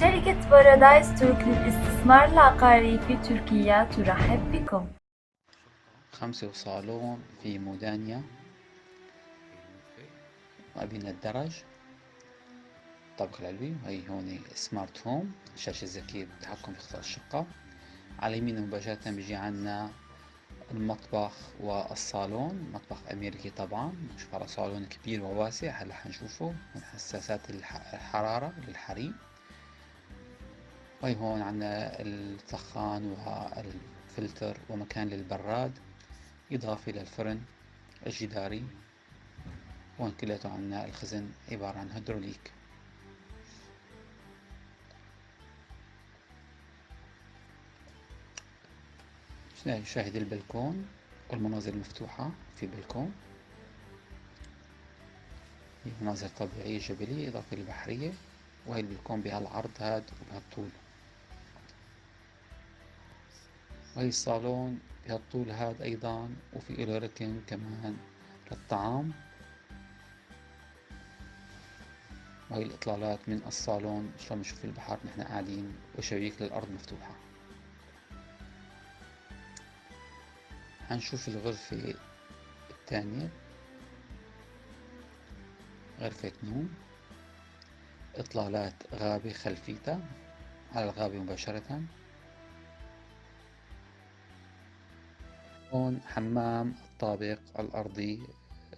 شركة بارادايس تورك للاستثمار العقاري في تركيا ترحب بكم. 5 صالون في مودانيا وأبين الدرج الطابق العلوي. وهي هون سمارت هوم، الشاشة الذكية بالتحكم في خطط الشقة. على يمين مباشرة بيجي عنا المطبخ والصالون، مطبخ أمريكي طبعا. نشوف على صالون كبير وواسع، هلا حنشوفه من حساسات الحرارة للحريم. وهي هون عنا السخان والفلتر ومكان للبراد، إضافي للفرن الجداري. هون كلياته عنا الخزن عبارة عن هيدروليك. شاهد البلكون والمناظر المفتوحة في البلكون. هي مناظر طبيعية جبلية إضافة للبحرية. وهي البلكون بهالعرض هاد وبهالطول، وهي الصالون بهالطول هاد أيضا، وفي إله ركن كمان للطعام. وهي الإطلالات من الصالون شلون نشوف البحر نحن قاعدين، وشبابيك للأرض مفتوحة. هنشوف الغرفة الثانية، غرفة نوم، إطلالات غابة خلفيتها على الغابة مباشرة. هون حمام الطابق الأرضي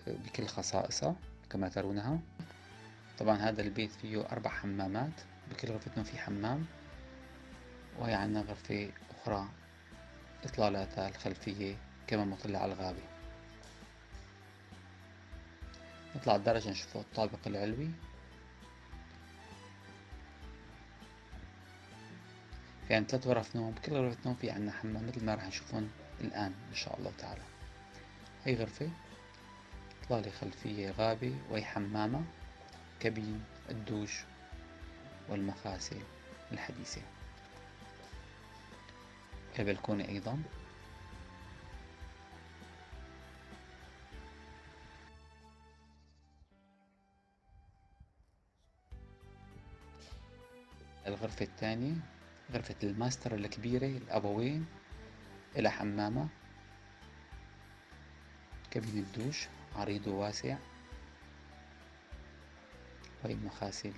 بكل خصائصه كما ترونها. طبعا هذا البيت فيه 4 حمامات، بكل غرفة نوم في حمام. وهي عنا غرفة أخرى إطلالاتها الخلفية كما مطلة على الغابة. نطلع الدرجة نشوف الطابق العلوي. في عنا 3 غرف نوم، بكل غرفة نوم في عنا حمام مثل ما راح نشوفهم الآن إن شاء الله تعالى. هي غرفة إطلالة خلفية غابة، وهي حمامة، كابين، الدوش والمغاسل الحديثة. البلكونة أيضا. الغرفة الثانية غرفة الماستر الكبيرة الأبوين، إلى حمامة، كابين الدوش عريض وواسع، وهي مخاسل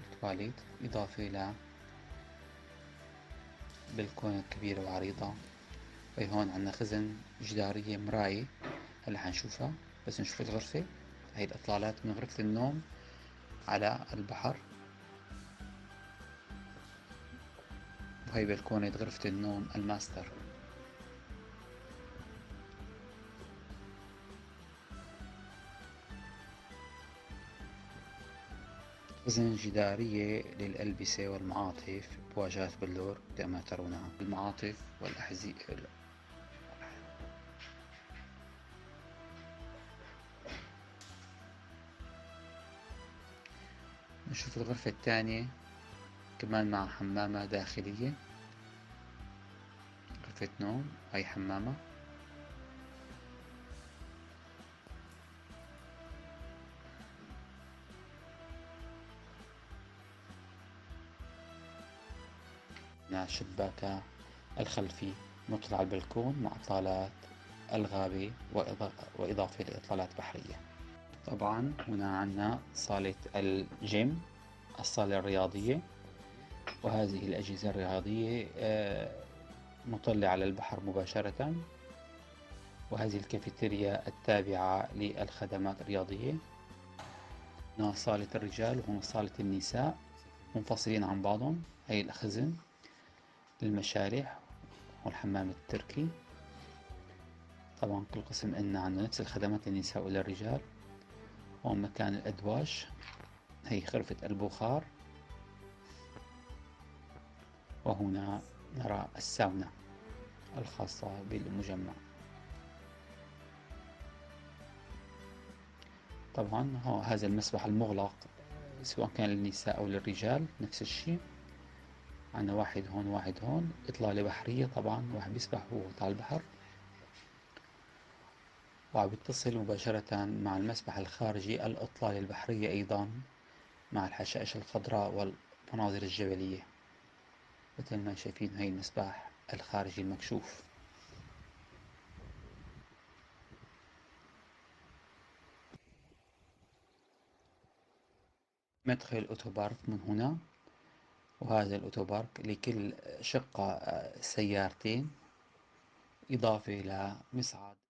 التواليت، إضافة إلى بلكونة كبيرة وعريضة. وهي هون عنا خزن جدارية مراية هلا حنشوفها. بس نشوف الغرفة. هي الإطلالات من غرفة النوم على البحر. وهي بلكونة غرفة النوم الماستر. خزن جدارية للألبسة والمعاطف بواجهات بلور كما ترونها، المعاطف والأحذية. نشوف الغرفة الثانية كمان مع حمامة داخلية، غرفة نوم، هاي حمامة. مع شباكها الخلفي مطل على البلكون مع إطلالات الغابة وإضافة لإطلالات بحرية. طبعا هنا عنا صالة الجيم، الصالة الرياضية. وهذه الأجهزة الرياضية مطلة على البحر مباشرة. وهذه الكافيتيريا التابعة للخدمات الرياضية. هنا صالة الرجال وهنا صالة النساء منفصلين عن بعضهم. هي الخزن للمشارح والحمام التركي. طبعا كل قسم إلنا عنده نفس الخدمات للنساء وللرجال. هون مكان الأدواش، هي غرفة البخار. وهنا نرى الساونا الخاصة بالمجمع. طبعا هذا المسبح المغلق سواء كان للنساء أو للرجال نفس الشيء. عنا واحد هون واحد هون، إطلالة بحرية طبعا، واحد بيسبح وهو على البحر. وعم بيتصل مباشرة مع المسبح الخارجي الإطلالة البحرية أيضا، مع الحشائش الخضراء المناظر الجبلية مثل ما شايفين هاي المسبح الخارجي المكشوف. مدخل الأوتوبارك من هنا، وهذا الأوتوبارك لكل شقة سيارتين إضافة إلى مصعد.